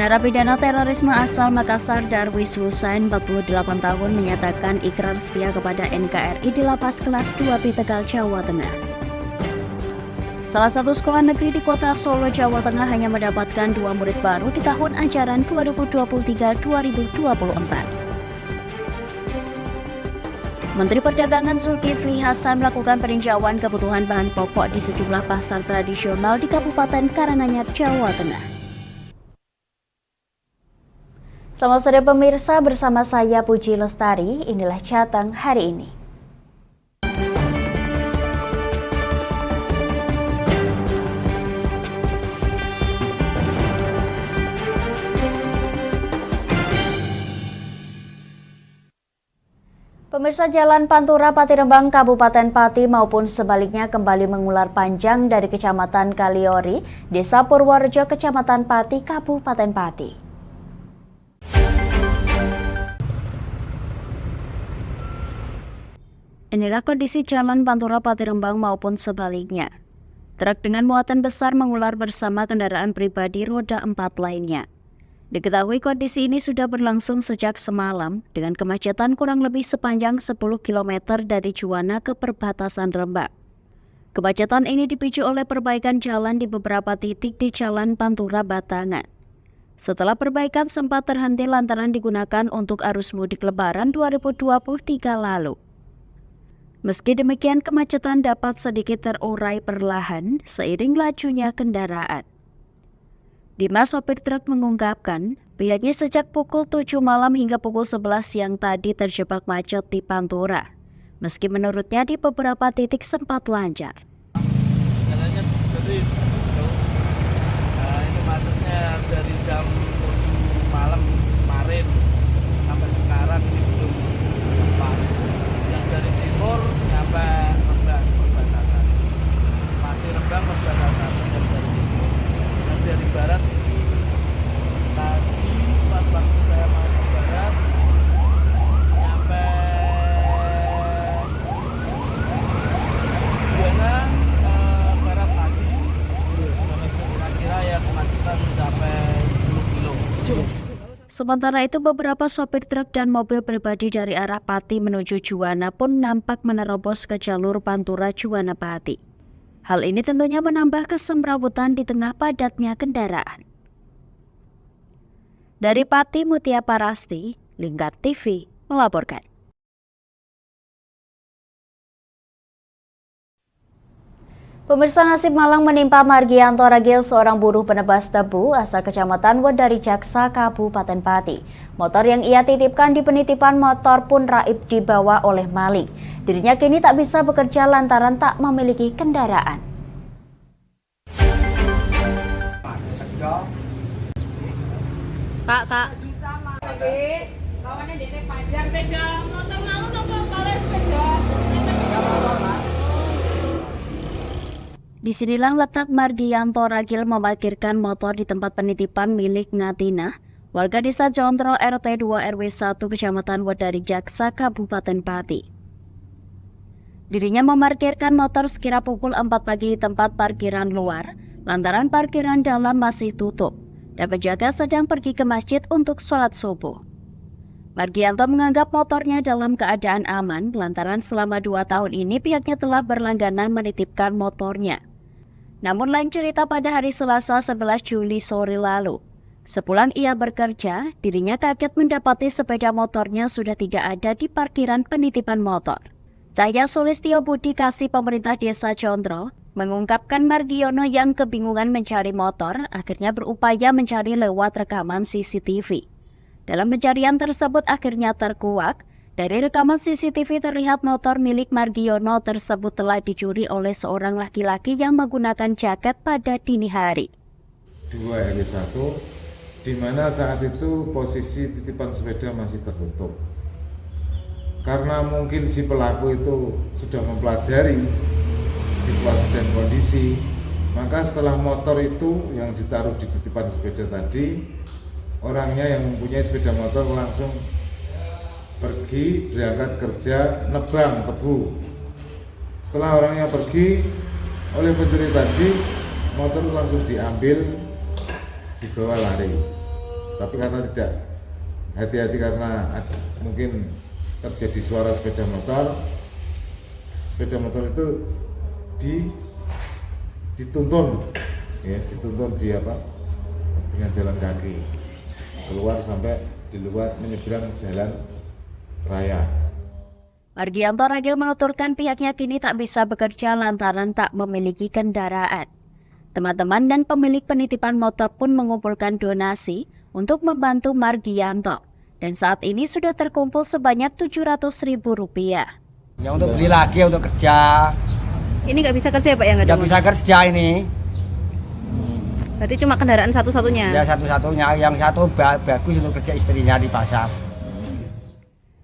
Narapidana terorisme asal Makassar Darwis Hussein, 48 tahun, menyatakan ikrar setia kepada NKRI di Lapas Kelas 2B Tegal, Jawa Tengah. Salah satu sekolah negeri di kota Solo, Jawa Tengah hanya mendapatkan 2 murid baru di tahun ajaran 2023-2024. Menteri Perdagangan Zulkifli Hasan melakukan peninjauan kebutuhan bahan pokok di sejumlah pasar tradisional di Kabupaten Karanganyar, Jawa Tengah. Selamat sore pemirsa, bersama saya Puji Lestari, inilah Jateng hari ini. Pemirsa, Jalan Pantura Pati Rembang Kabupaten Pati maupun sebaliknya kembali mengular panjang dari Kecamatan Kaliori, Desa Purworejo, Kecamatan Pati, Kabupaten Pati. Inilah kondisi Jalan Pantura Pati Rembang maupun sebaliknya. Truk dengan muatan besar mengular bersama kendaraan pribadi roda 4 lainnya. Diketahui kondisi ini sudah berlangsung sejak semalam dengan kemacetan kurang lebih sepanjang 10 km dari Juwana ke perbatasan Rembang. Kemacetan ini dipicu oleh perbaikan jalan di beberapa titik di Jalan Pantura Batangan. Setelah perbaikan sempat terhenti lantaran digunakan untuk arus mudik Lebaran 2023 lalu. Meski demikian, kemacetan dapat sedikit terurai perlahan seiring lajunya kendaraan. Dimas, sopir truk, mengungkapkan pihaknya sejak pukul 7 malam hingga pukul 11 siang tadi terjebak macet di Pantura. Meski menurutnya di beberapa titik sempat lancar. Jalannya jadi ini macetnya dari jam 7 malam kemarin sampai sekarang ini belum tempat. Yang dari timur nyampe Rembang perbatasan, Pati Rembang perbatasan yang dari timur. Dan dari barat ini tadi pas waktu saya mau ke barat nyampe Juwana ke barat lagi, kira-kira ya kemacetan mencapai 10 kilo. Sementara itu, beberapa sopir truk dan mobil pribadi dari arah Pati menuju Juwana pun nampak menerobos ke jalur Pantura Juwana Pati. Hal ini tentunya menambah kesemrawutan di tengah padatnya kendaraan. Dari Pati, Mutia Parasti, Lingkar TV melaporkan. Pemirsa, nasib malang menimpa Margianto Ragil, seorang buruh penebas tebu asal Kecamatan Wedari Jaksa, Kabupaten Pati. Motor yang ia titipkan di penitipan motor pun raib dibawa oleh maling. Dirinya kini tak bisa bekerja lantaran tak memiliki kendaraan. Kak. Disinilah letak Margianto Ragil memarkirkan motor di tempat penitipan milik Ngatina, warga desa Jontro RT 2 RW 1 Kecamatan Wedari Jaksa, Kabupaten Pati. Dirinya memarkirkan motor sekira pukul 4 pagi di tempat parkiran luar, lantaran parkiran dalam masih tutup, dan penjaga sedang pergi ke masjid untuk sholat subuh. Margianto menganggap motornya dalam keadaan aman, lantaran selama 2 tahun ini pihaknya telah berlangganan menitipkan motornya. Namun lain cerita pada hari Selasa 11 Juli sore lalu. Sepulang ia bekerja, dirinya kaget mendapati sepeda motornya sudah tidak ada di parkiran penitipan motor. Cahya Sulistyo Budi Kasih Pemerintah Desa Jontro mengungkapkan Margiono yang kebingungan mencari motor akhirnya berupaya mencari lewat rekaman CCTV. Dalam pencarian tersebut akhirnya terkuak. Dari rekaman CCTV terlihat motor milik Margiono tersebut telah dicuri oleh seorang laki-laki yang menggunakan jaket pada dini hari. 2 RW 1, di mana saat itu posisi titipan sepeda masih tertutup. Karena mungkin si pelaku itu sudah mempelajari situasi dan kondisi, maka setelah motor itu yang ditaruh di titipan sepeda tadi, orangnya yang mempunyai sepeda motor langsung pergi berangkat kerja nebang tebu. Setelah orangnya pergi, oleh pencuri tadi motor langsung diambil, dibawa lari. Tapi karena tidak hati-hati karena mungkin terjadi suara sepeda motor itu dituntun ya, dituntun di apa dengan jalan kaki keluar sampai di luar menyeberang jalan raya. Margianto Ragil menuturkan pihaknya kini tak bisa bekerja lantaran tak memiliki kendaraan. Teman-teman dan pemilik penitipan motor pun mengumpulkan donasi untuk membantu Margianto. Dan saat ini sudah terkumpul sebanyak Rp700.000. Ya untuk beli lagi, untuk kerja. Ini nggak bisa kerja ya Pak, ya nggak ada? Nggak bisa kerja ini. Berarti cuma kendaraan satu-satunya? Ya satu-satunya, yang satu bagus untuk kerja istrinya di pasar.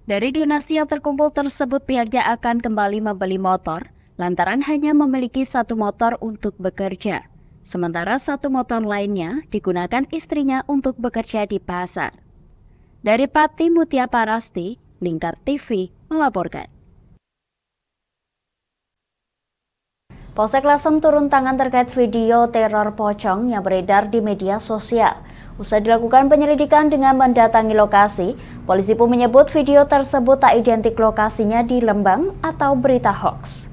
Dari donasi yang terkumpul tersebut pihaknya akan kembali membeli motor lantaran hanya memiliki satu motor untuk bekerja. Sementara satu motor lainnya digunakan istrinya untuk bekerja di pasar. Dari Pati Mutia Parasti, Lingkar TV melaporkan. Polsek Lasem turun tangan terkait video teror pocong yang beredar di media sosial. Usai dilakukan penyelidikan dengan mendatangi lokasi, polisi pun menyebut video tersebut tak identik lokasinya di Lembang atau berita hoax.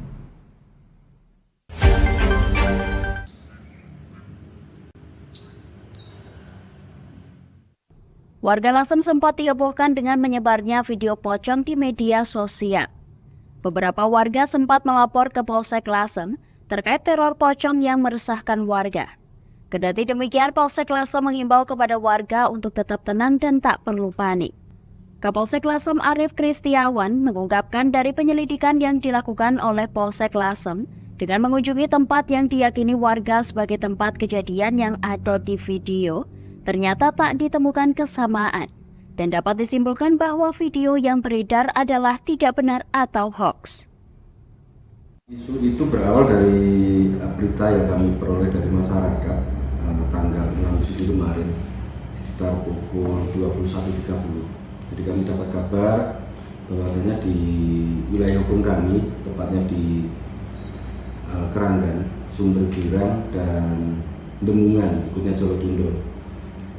Warga Lasem sempat dihebohkan dengan menyebarnya video pocong di media sosial. Beberapa warga sempat melapor ke Polsek Lasem terkait teror pocong yang meresahkan warga. Kendati demikian, Polsek Lasem mengimbau kepada warga untuk tetap tenang dan tak perlu panik. Kapolsek Lasem Arief Kristiawan mengungkapkan dari penyelidikan yang dilakukan oleh Polsek Lasem dengan mengunjungi tempat yang diyakini warga sebagai tempat kejadian yang ada di video, ternyata tak ditemukan kesamaan dan dapat disimpulkan bahwa video yang beredar adalah tidak benar atau hoax. Isu itu berawal dari berita yang kami peroleh dari masyarakat tanggal 6 Juli kemarin sekitar pukul 21.30. Jadi kami dapat kabar bahwasanya di wilayah hukum kami, tepatnya di Keranggan, Sumber Girang, dan Demungan, ikutnya Jolotundo.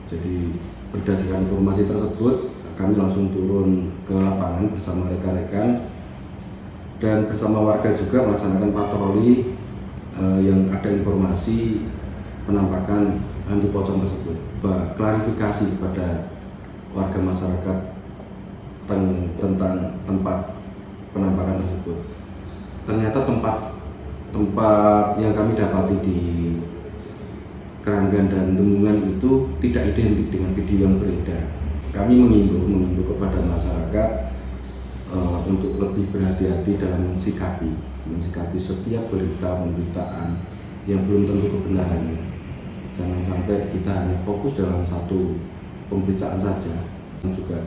Jadi berdasarkan informasi tersebut, kami langsung turun ke lapangan bersama rekan-rekan dan bersama warga juga melaksanakan patroli yang ada informasi penampakan hantu pocong tersebut. Klarifikasi kepada warga masyarakat tentang tempat penampakan tersebut. Ternyata tempat yang kami dapati di Keranggan dan Demungan itu tidak identik dengan video yang beredar. Kami mengimbau kepada masyarakat untuk lebih berhati-hati dalam mensikapi setiap pemberitaan yang belum tentu kebenarannya. Jangan sampai kita hanya fokus dalam satu pemberitaan saja. Juga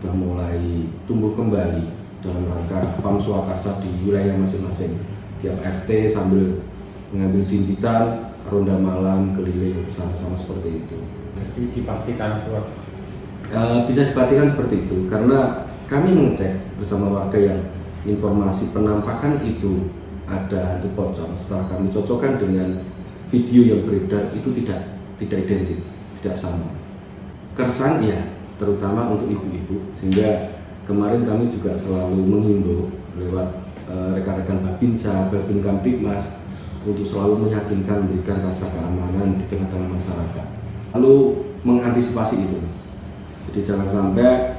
sudah mulai tumbuh kembali dalam rangka Pam Swakarsa di wilayah masing-masing. Tiap RT sambil mengambil jintitan, ronda malam keliling bersama-sama seperti itu. Jadi dipastikan itu? Bisa dipastikan seperti itu karena kami mengecek bersama warga yang informasi penampakan itu ada hantu pocong. Setelah kami cocokkan dengan video yang beredar itu tidak identik, tidak sama. Keresahan ya, terutama untuk ibu-ibu, sehingga kemarin kami juga selalu menghimbau lewat rekan-rekan Babinsa, Babin Kamtibmas untuk selalu meyakinkan, memberikan rasa keamanan di tengah-tengah masyarakat. Lalu mengantisipasi itu. Jadi jangan sampai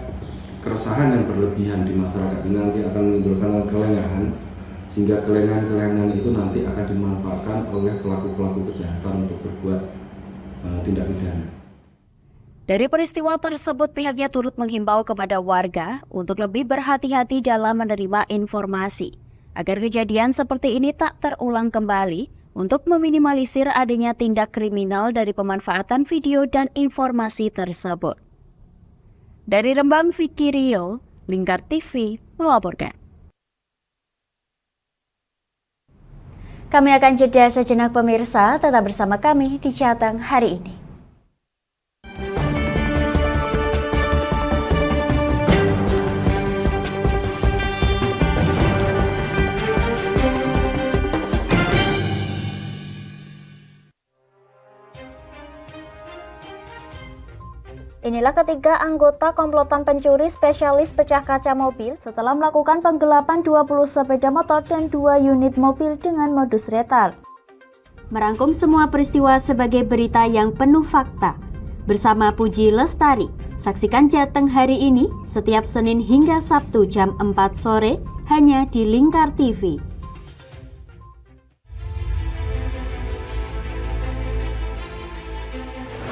keresahan yang berlebihan di masyarakat ini nanti akan menimbulkan kelengahan, sehingga kelengahan-kelengahan itu nanti akan dimanfaatkan oleh pelaku-pelaku kejahatan untuk berbuat tindak pidana. Dari peristiwa tersebut, pihaknya turut menghimbau kepada warga untuk lebih berhati-hati dalam menerima informasi, agar kejadian seperti ini tak terulang kembali untuk meminimalisir adanya tindak kriminal dari pemanfaatan video dan informasi tersebut. Dari Rembang, Vicky Rio, Lingkar TV melaporkan. Kami akan jeda sejenak pemirsa, tetap bersama kami di Jateng hari ini. Inilah ketiga anggota komplotan pencuri spesialis pecah kaca mobil setelah melakukan penggelapan 20 sepeda motor dan 2 unit mobil dengan modus retal. Merangkum semua peristiwa sebagai berita yang penuh fakta. Bersama Puji Lestari, saksikan Jateng hari ini setiap Senin hingga Sabtu jam 4 sore hanya di Lingkar TV.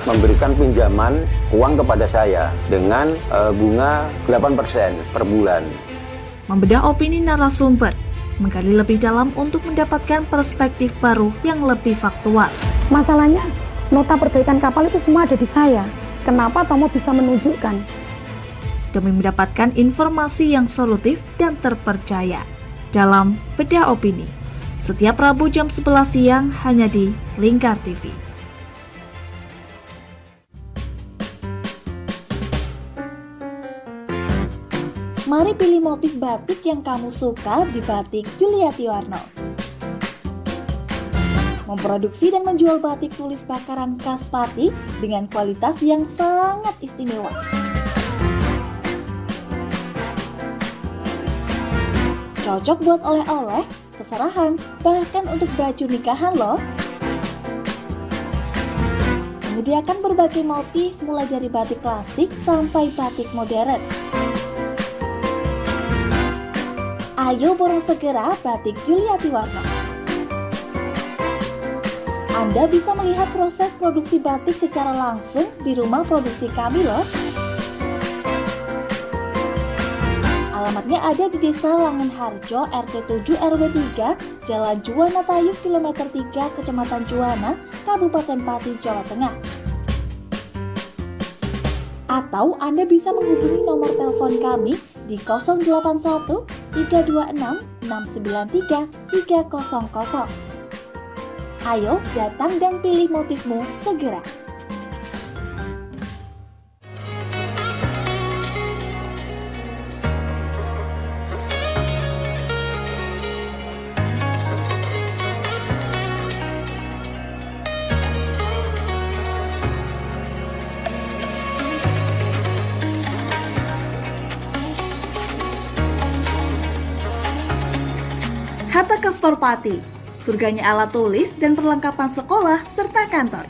Memberikan pinjaman uang kepada saya dengan bunga 8% per bulan. Membedah opini narasumber, menggali lebih dalam untuk mendapatkan perspektif baru yang lebih faktual. Masalahnya, nota perbaikan kapal itu semua ada di saya. Kenapa Tomo bisa menunjukkan? Demi mendapatkan informasi yang solutif dan terpercaya dalam Bedah Opini. Setiap Rabu jam 11 siang hanya di Lingkar TV. Mari pilih motif batik yang kamu suka di Batik Yuliati Warno. Memproduksi dan menjual batik tulis bakaran khas Pati dengan kualitas yang sangat istimewa. Cocok buat oleh-oleh, seserahan, bahkan untuk baju nikahan loh. Menyediakan berbagai motif mulai dari batik klasik sampai batik modern. Ayo borong segera Batik Yuliati Warno. Anda bisa melihat proses produksi batik secara langsung di rumah produksi kami loh. Alamatnya ada di Desa Langenharjo, RT 7 RW 3, Jalan Juwana Tayu, Kilometer 3, Kecamatan Juwana, Kabupaten Pati, Jawa Tengah. Atau Anda bisa menghubungi nomor telepon kami di 081 326 693 300. Ayo datang dan pilih motifmu segera. Hatta Kastor Pati, surganya alat tulis dan perlengkapan sekolah serta kantor.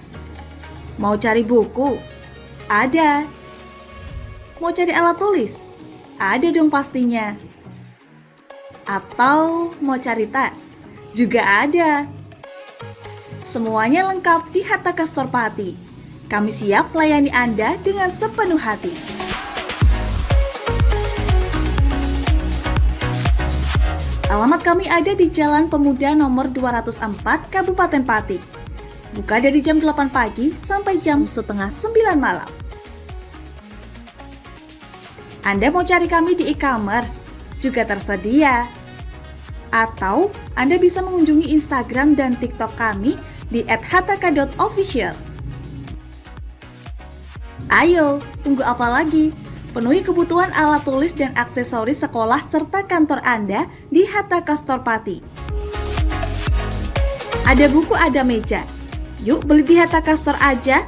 Mau cari buku? Ada. Mau cari alat tulis? Ada dong pastinya. Atau mau cari tas? Juga ada. Semuanya lengkap di Hatta Kastor Pati. Kami siap melayani Anda dengan sepenuh hati. Alamat kami ada di Jalan Pemuda nomor 204, Kabupaten Pati. Buka dari jam 8 pagi sampai jam setengah 9 malam. Anda mau cari kami di e-commerce? Juga tersedia. Atau Anda bisa mengunjungi Instagram dan TikTok kami di @hataka.official. Ayo, tunggu apa lagi? Penuhi kebutuhan alat tulis dan aksesoris sekolah serta kantor Anda di Hatta Kastor Pati. Ada buku, ada meja. Yuk beli di Hatta Kastor aja.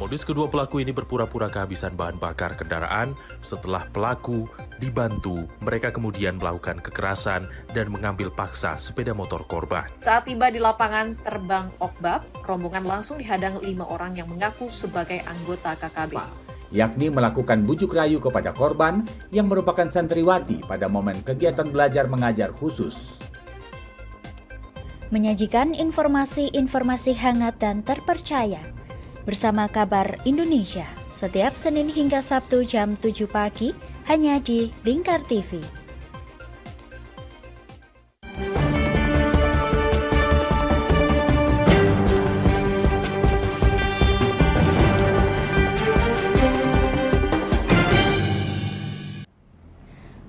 Modus kedua pelaku ini berpura-pura kehabisan bahan bakar kendaraan. Setelah pelaku dibantu, mereka kemudian melakukan kekerasan dan mengambil paksa sepeda motor korban. Saat tiba di lapangan terbang Okbab, rombongan langsung dihadang 5 orang yang mengaku sebagai anggota KKB. Yakni melakukan bujuk rayu kepada korban yang merupakan santriwati pada momen kegiatan belajar mengajar khusus. Menyajikan informasi-informasi hangat dan terpercaya bersama Kabar Indonesia setiap Senin hingga Sabtu jam 7 pagi hanya di Lingkar TV.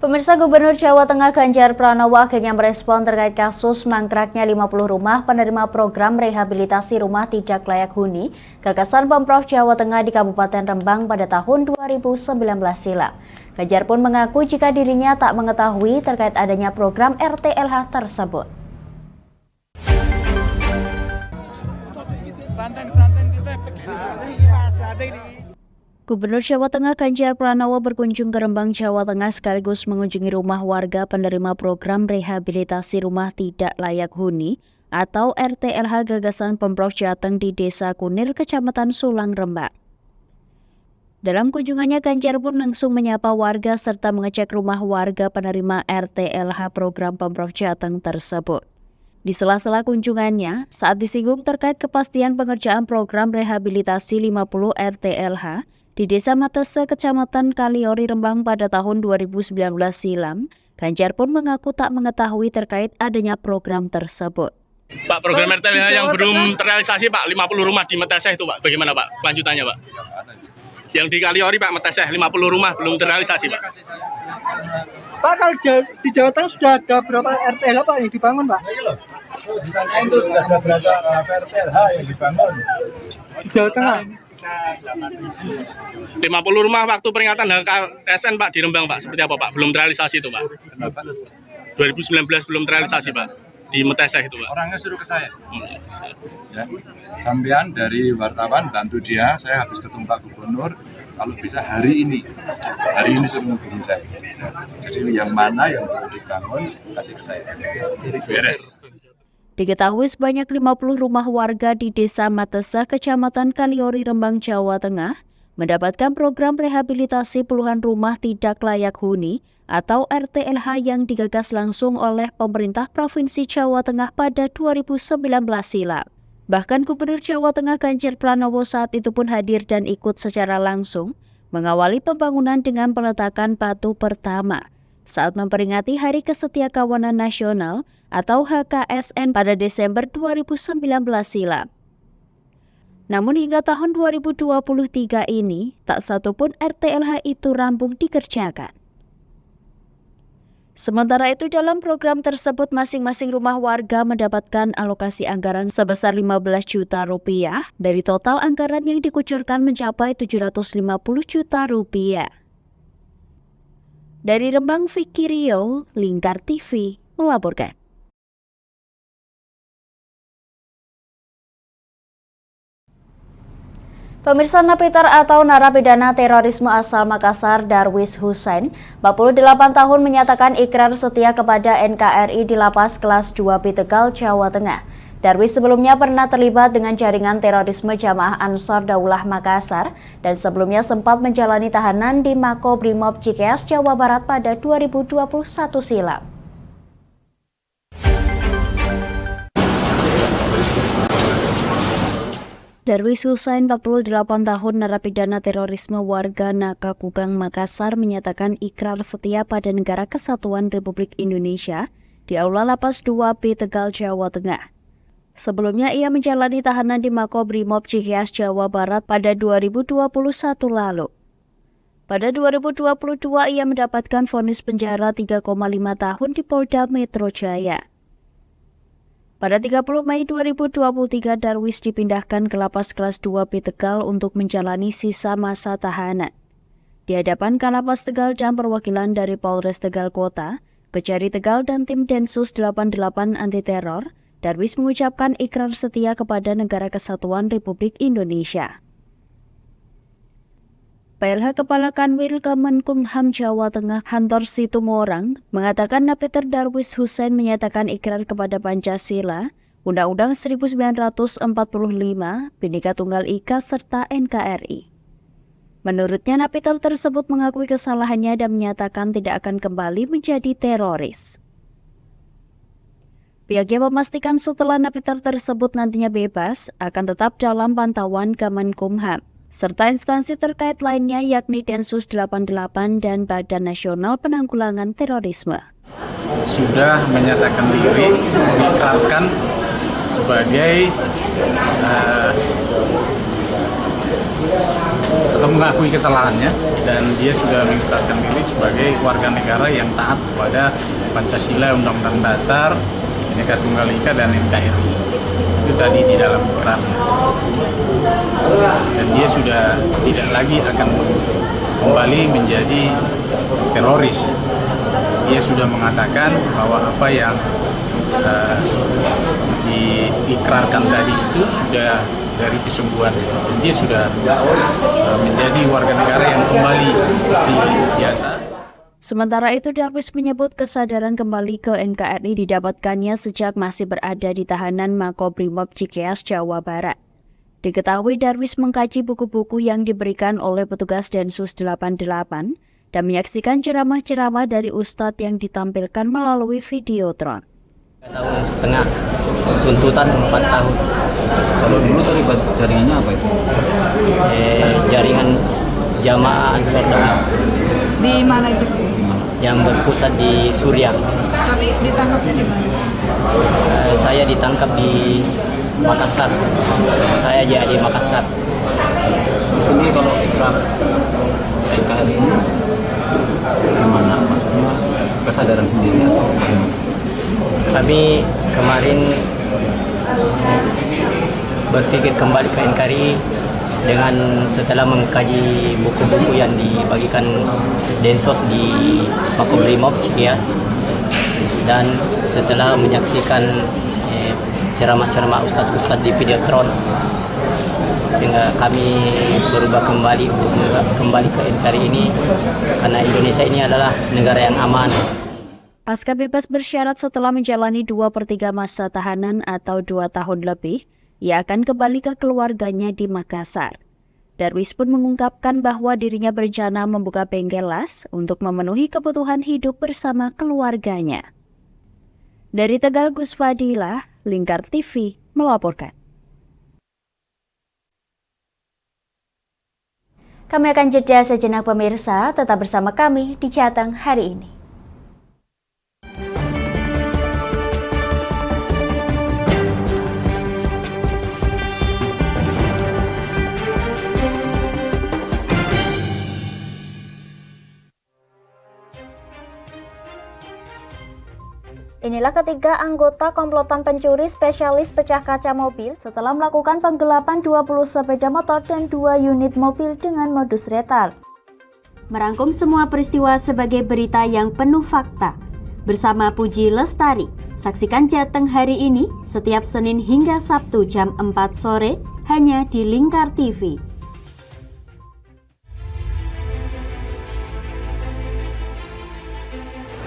Pemirsa, Gubernur Jawa Tengah Ganjar Pranowo akhirnya merespon terkait kasus mangkraknya 50 rumah penerima program rehabilitasi rumah tidak layak huni gagasan Pemprov Jawa Tengah di Kabupaten Rembang pada tahun 2019 silam. Ganjar pun mengaku jika dirinya tak mengetahui terkait adanya program RTLH tersebut. Gubernur Jawa Tengah Ganjar Pranowo berkunjung ke Rembang, Jawa Tengah sekaligus mengunjungi rumah warga penerima program rehabilitasi rumah tidak layak huni atau RTLH gagasan Pemprov Jateng di Desa Kunir, Kecamatan Sulang, Rembang. Dalam kunjungannya, Ganjar pun langsung menyapa warga serta mengecek rumah warga penerima RTLH program Pemprov Jateng tersebut. Di sela-sela kunjungannya, saat disinggung terkait kepastian pengerjaan program rehabilitasi 50 RTLH di Desa Matese, Kecamatan Kaliori, Rembang pada tahun 2019 silam, Ganjar pun mengaku tak mengetahui terkait adanya program tersebut. Pak, program RTLH yang belum terrealisasi, Pak, 50 rumah di Matese itu, Pak. Bagaimana, Pak, lanjutannya, Pak? Yang di Kaliori, Pak, Matese, 50 rumah belum terrealisasi, Pak. Pak, kalau di Jawa Tengah sudah ada berapa RTLH, Pak, yang dibangun, Pak? Itu sudah ada berapa RTLH yang dibangun? Di Jawa Tengah? 50 rumah waktu peringatan HKSN, Pak, di Rembang, Pak. Seperti apa, Pak? Belum terrealisasi itu, Pak. 2019 belum terrealisasi, Pak. Di Matese itu, Pak. Orangnya suruh ke saya. Ya. Sampean dari wartawan bantu dia, saya habis ketemu Pak Gubernur, kalau bisa hari ini suruh menghubungi saya. Jadi yang mana yang perlu dibangun kasih ke saya. Beres. Diketahui sebanyak 50 rumah warga di Desa Matese, Kecamatan Kaliori, Rembang, Jawa Tengah mendapatkan program rehabilitasi puluhan rumah tidak layak huni atau RTLH yang digagas langsung oleh pemerintah Provinsi Jawa Tengah pada 2019 silam. Bahkan Gubernur Jawa Tengah Ganjar Pranowo saat itu pun hadir dan ikut secara langsung mengawali pembangunan dengan peletakan batu pertama saat memperingati Hari Kesetiakawanan Nasional atau HKSN pada Desember 2019 silam. Namun hingga tahun 2023 ini, tak satu pun RTLH itu rampung dikerjakan. Sementara itu dalam program tersebut masing-masing rumah warga mendapatkan alokasi anggaran sebesar 15 juta rupiah dari total anggaran yang dikucurkan mencapai 750 juta rupiah. Dari Rembang, Vicky Rio, Lingkar TV, melaporkan. Pemirsa, napiter atau narapidana terorisme asal Makassar Darwis Hussein, 48 tahun, menyatakan ikrar setia kepada NKRI di Lapas Kelas 2B Tegal, Jawa Tengah. Darwis sebelumnya pernah terlibat dengan jaringan terorisme Jamaah Ansor Daulah Makassar dan sebelumnya sempat menjalani tahanan di Makobrimob Cikeas, Jawa Barat pada 2021 silam. Darwis Hussein, 48 tahun, narapidana terorisme warga Nakakugang, Makassar, menyatakan ikrar setia pada Negara Kesatuan Republik Indonesia di Aula Lapas 2B Tegal, Jawa Tengah. Sebelumnya ia menjalani tahanan di Makobrimob Cikeas, Jawa Barat pada 2021 lalu. Pada 2022 ia mendapatkan vonis penjara 3,5 tahun di Polda Metro Jaya. Pada 30 Mei 2023, Darwis dipindahkan ke Lapas Kelas 2B Tegal untuk menjalani sisa masa tahanan. Di hadapan Kalapas Tegal dan perwakilan dari Polres Tegal Kota, Kejari Tegal dan tim Densus 88 Anti Teror, Darwis mengucapkan ikrar setia kepada Negara Kesatuan Republik Indonesia. PLH Kepala Kanwil Kemenkumham Jawa Tengah Hantor Situmorang mengatakan napiter Darwis Hussein menyatakan ikrar kepada Pancasila, Undang-Undang 1945, Bhinneka Tunggal Ika serta NKRI. Menurutnya napiter tersebut mengakui kesalahannya dan menyatakan tidak akan kembali menjadi teroris. Pihaknya memastikan setelah napiter tersebut nantinya bebas, akan tetap dalam pantauan Kemenkumham serta instansi terkait lainnya yakni Densus 88 dan Badan Nasional Penanggulangan Terorisme. Sudah menyatakan diri, mengikrarkan sebagai atau mengakui kesalahannya, dan dia sudah mengikrarkan diri sebagai warga negara yang taat kepada Pancasila, Undang-Undang Dasar, Bhinneka Tunggal Ika dan NKRI. Itu tadi di dalam ikrar. Dan dia sudah tidak lagi akan kembali menjadi teroris. Dia sudah mengatakan bahwa apa yang diikrarkan tadi itu sudah dari kesembuhan. Dia sudah menjadi warga negara yang kembali seperti biasa. Sementara itu, Darwis menyebut kesadaran kembali ke NKRI didapatkannya sejak masih berada di tahanan Makobrimob Cikeas, Jawa Barat. Diketahui Darwis mengkaji buku-buku yang diberikan oleh petugas Densus 88 dan menyaksikan ceramah-ceramah dari Ustadz yang ditampilkan melalui videotron. 3 tahun setengah, tuntutan 4 tahun. Kalau dulu terlibat jaringannya apa itu? Jaringan Jamaah Ansor Daud. Di mana itu? Yang berpusat di Suriah. Tapi ditangkapnya di mana? Saya ditangkap di Makassar. Saya jadi di Makassar. Sendiri kalau ikraf NKRI ini gimana? Maksudnya kesadaran sendiri atau bagaimana? Kami kemarin berpikir kembali ke NKRI dengan setelah mengkaji buku-buku yang dibagikan Densos di Makobrimob Cikeas dan setelah menyaksikan ceramah-ceramah ustadz-ustadz di videotron, sehingga kami berubah kembali untuk kembali ke NKRI ini karena Indonesia ini adalah negara yang aman. Pasca bebas bersyarat setelah menjalani 2/3 masa tahanan atau 2 tahun lebih, ia akan kembali ke keluarganya di Makassar. Darwis pun mengungkapkan bahwa dirinya berencana membuka bengkel las untuk memenuhi kebutuhan hidup bersama keluarganya. Dari Tegal, Gus Fadilah, Lingkar TV melaporkan. Kami akan jeda sejenak pemirsa, tetap bersama kami di Jateng hari ini. Inilah ketiga anggota komplotan pencuri spesialis pecah kaca mobil setelah melakukan penggelapan 20 sepeda motor dan 2 unit mobil dengan modus retal. Merangkum semua peristiwa sebagai berita yang penuh fakta. Bersama Puji Lestari, saksikan Jateng hari ini setiap Senin hingga Sabtu jam 4 sore hanya di Lingkar TV.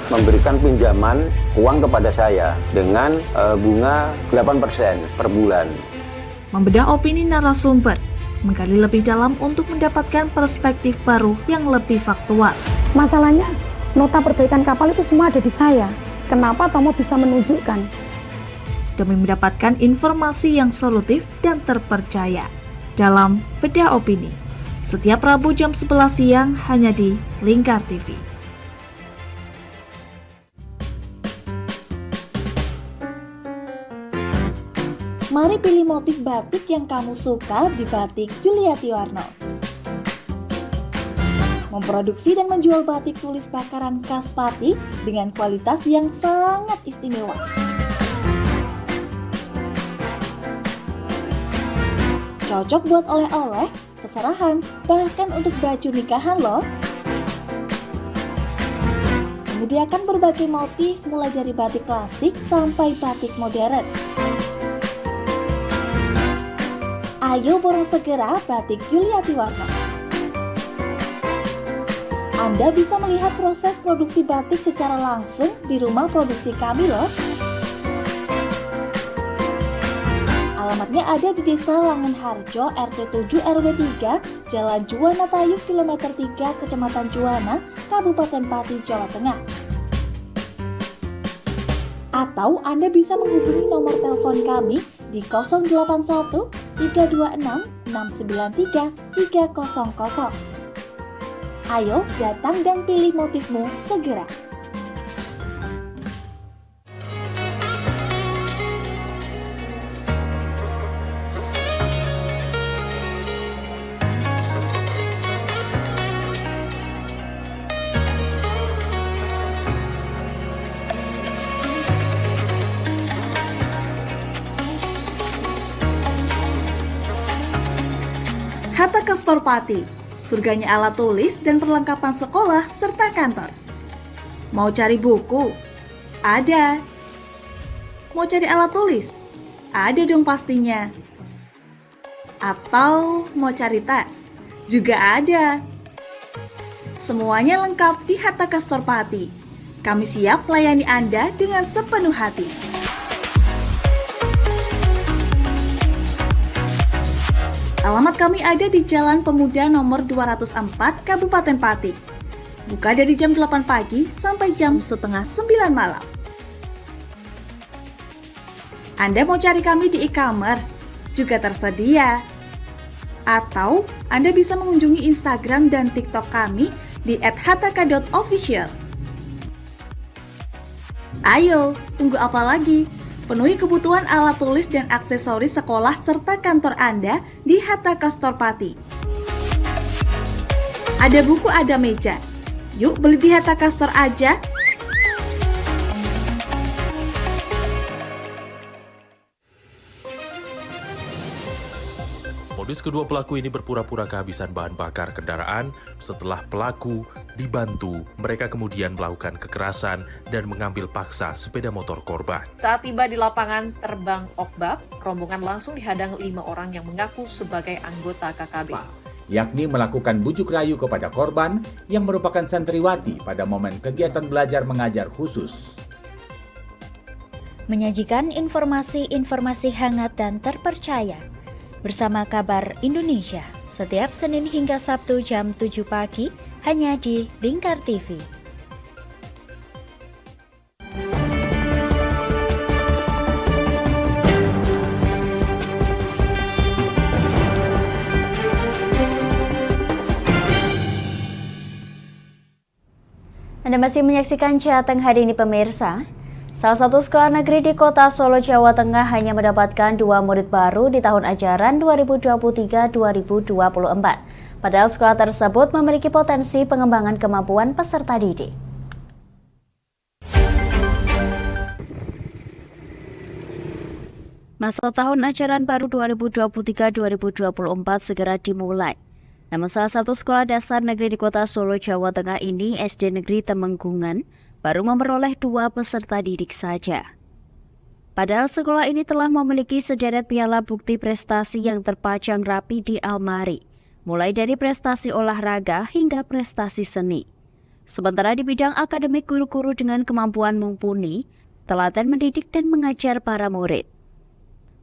Memberikan pinjaman uang kepada saya dengan bunga 8% per bulan. Membedah opini narasumber, menggali lebih dalam untuk mendapatkan perspektif baru yang lebih faktual. Masalahnya, nota perbaikan kapal itu semua ada di saya. Kenapa Tomo bisa menunjukkan? Demi mendapatkan informasi yang solutif dan terpercaya dalam Bedah Opini. Setiap Rabu jam 11 siang hanya di Lingkar TV. Mari pilih motif batik yang kamu suka di Batik Yuliati Warno. Memproduksi dan menjual batik tulis bakaran khas Pati dengan kualitas yang sangat istimewa. Cocok buat oleh-oleh, seserahan, bahkan untuk baju nikahan loh. Menyediakan berbagai motif mulai dari batik klasik sampai batik modern. Ayo borong segera Batik Yuliati Warno. Anda bisa melihat proses produksi batik secara langsung di rumah produksi kami loh. Alamatnya ada di Desa Langenharjo, RT 7 RW 3, Jalan Juwana Tayub, Kilometer 3, Kecamatan Juwana, Kabupaten Pati, Jawa Tengah. Atau Anda bisa menghubungi nomor telepon kami di 081 326 693 300. Ayo datang dan pilih motifmu segera. Hatta Kastor Pati, surganya alat tulis dan perlengkapan sekolah serta kantor. Mau cari buku? Ada. Mau cari alat tulis? Ada dong pastinya. Atau mau cari tas? Juga ada. Semuanya lengkap di Hatta Castor Pati. Kami siap melayani Anda dengan sepenuh hati. Alamat kami ada di Jalan Pemuda nomor 204, Kabupaten Pati. Buka dari jam 8 pagi sampai jam setengah 9 malam. Anda mau cari kami di e-commerce? Juga tersedia. Atau Anda bisa mengunjungi Instagram dan TikTok kami di @hataka.official. Ayo, tunggu apa lagi? Penuhi kebutuhan alat tulis dan aksesoris sekolah serta kantor Anda di Hatta Castor Pati. Ada buku, ada meja. Yuk beli di Hatta Castor aja. Modus kedua pelaku ini berpura-pura kehabisan bahan bakar kendaraan. Setelah pelaku dibantu, mereka kemudian melakukan kekerasan dan mengambil paksa sepeda motor korban. Saat tiba di lapangan terbang Okbab, rombongan langsung dihadang 5 orang yang mengaku sebagai anggota KKB. Yakni melakukan bujuk rayu kepada korban yang merupakan santriwati pada momen kegiatan belajar mengajar khusus. Menyajikan informasi-informasi hangat dan terpercaya bersama Kabar Indonesia setiap Senin hingga Sabtu jam 7 pagi hanya di Lingkar TV. Anda masih menyaksikan Jateng hari ini pemirsa. Salah satu sekolah negeri di kota Solo, Jawa Tengah hanya mendapatkan 2 murid baru di tahun ajaran 2023-2024. Padahal sekolah tersebut memiliki potensi pengembangan kemampuan peserta didik. Masa tahun ajaran baru 2023-2024 segera dimulai. Namun salah satu sekolah dasar negeri di kota Solo, Jawa Tengah ini, SD Negeri Temenggungan, baru memperoleh 2 peserta didik saja. Padahal sekolah ini telah memiliki sederet piala bukti prestasi yang terpajang rapi di almari, mulai dari prestasi olahraga hingga prestasi seni. Sementara di bidang akademik, guru-guru dengan kemampuan mumpuni, telaten mendidik dan mengajar para murid.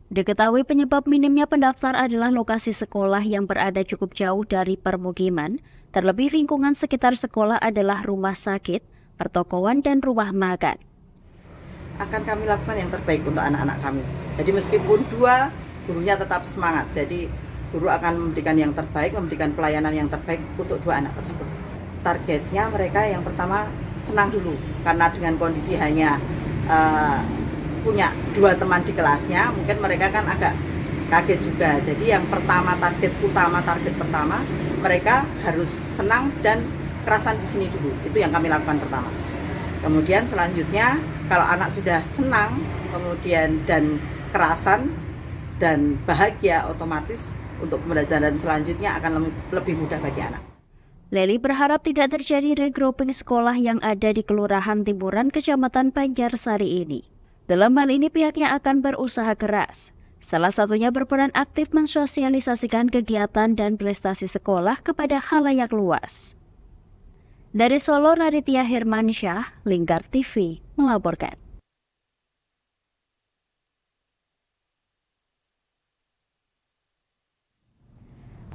Diketahui penyebab minimnya pendaftar adalah lokasi sekolah yang berada cukup jauh dari permukiman, terlebih lingkungan sekitar sekolah adalah rumah sakit, pertokoan, dan rumah makan. Akan kami lakukan yang terbaik untuk anak-anak kami. Jadi meskipun 2, gurunya tetap semangat. Jadi guru akan memberikan yang terbaik, memberikan pelayanan yang terbaik untuk 2 anak tersebut. Targetnya mereka yang pertama senang dulu, karena dengan kondisi hanya punya 2 teman di kelasnya, mungkin mereka kan agak kaget juga. Jadi yang pertama, target pertama, mereka harus senang dan kerasan di sini dulu. Itu yang kami lakukan pertama. Kemudian selanjutnya, kalau anak sudah senang, kemudian dan kerasan dan bahagia, otomatis untuk pembelajaran selanjutnya akan lebih mudah bagi anak. Leli berharap tidak terjadi regrouping sekolah yang ada di Kelurahan Timuran, Kecamatan Banjarsari ini. Dalam hal ini pihaknya akan berusaha keras. Salah satunya berperan aktif mensosialisasikan kegiatan dan prestasi sekolah kepada khalayak luas. Dari Solo, Raditya Hermansyah, Lingkar TV, melaporkan.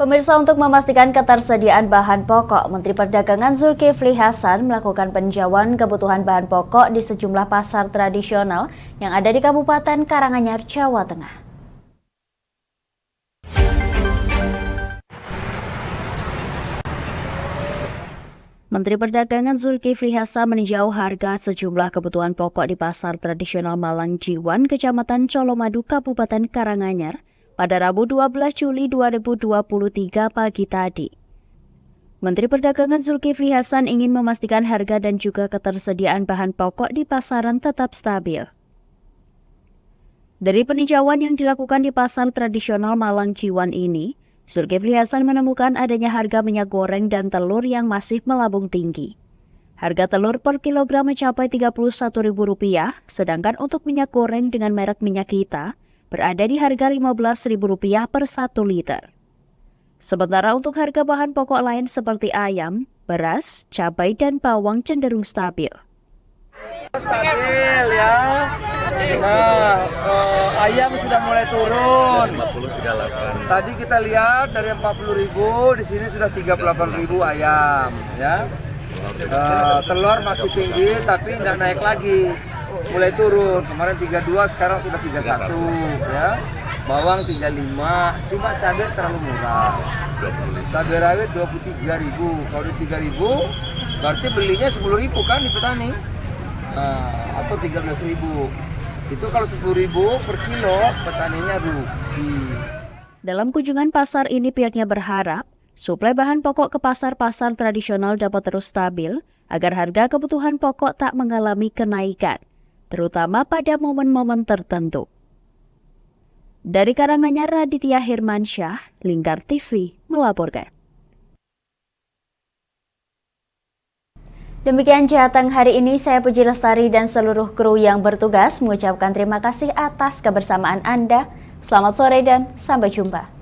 Pemirsa, untuk memastikan ketersediaan bahan pokok, Menteri Perdagangan Zulkifli Hasan melakukan peninjauan kebutuhan bahan pokok di sejumlah pasar tradisional yang ada di Kabupaten Karanganyar, Jawa Tengah. Menteri Perdagangan Zulkifli Hasan meninjau harga sejumlah kebutuhan pokok di pasar tradisional Malang Jiwan, Kecamatan Colomadu, Kabupaten Karanganyar, pada Rabu 12 Juli 2023 pagi tadi. Menteri Perdagangan Zulkifli Hasan ingin memastikan harga dan juga ketersediaan bahan pokok di pasaran tetap stabil. Dari peninjauan yang dilakukan di pasar tradisional Malang Jiwan ini, Zulkifli Hasan menemukan adanya harga minyak goreng dan telur yang masih melambung tinggi. Harga telur per kilogram mencapai Rp31.000, sedangkan untuk minyak goreng dengan merek minyak kita berada di harga Rp15.000 per 1 liter. Sementara untuk harga bahan pokok lain seperti ayam, beras, cabai, dan bawang cenderung stabil. Stabil ya. Nah, ayam sudah mulai turun. Tadi kita lihat dari 40.000, di sini sudah 38.000 ayam ya. Telur masih tinggi tapi nggak naik lagi, mulai turun. Kemarin 32, sekarang sudah 31 ya. Bawang 35, cuma cabai terlalu murah. Cabai rawit 23.000, kalau di 3.000 berarti belinya 10.000 kan di petani. Atau 13.000. Itu kalau 10.000 per kilo petaninya rugi. Dalam kunjungan pasar ini pihaknya berharap suplai bahan pokok ke pasar-pasar tradisional dapat terus stabil agar harga kebutuhan pokok tak mengalami kenaikan, terutama pada momen-momen tertentu. Dari Karanganyar, Raditya Hirmansyah, Lingkar TV melaporkan. Demikian Jateng hari ini, saya Puji Lestari dan seluruh kru yang bertugas mengucapkan terima kasih atas kebersamaan Anda. Selamat sore dan sampai jumpa.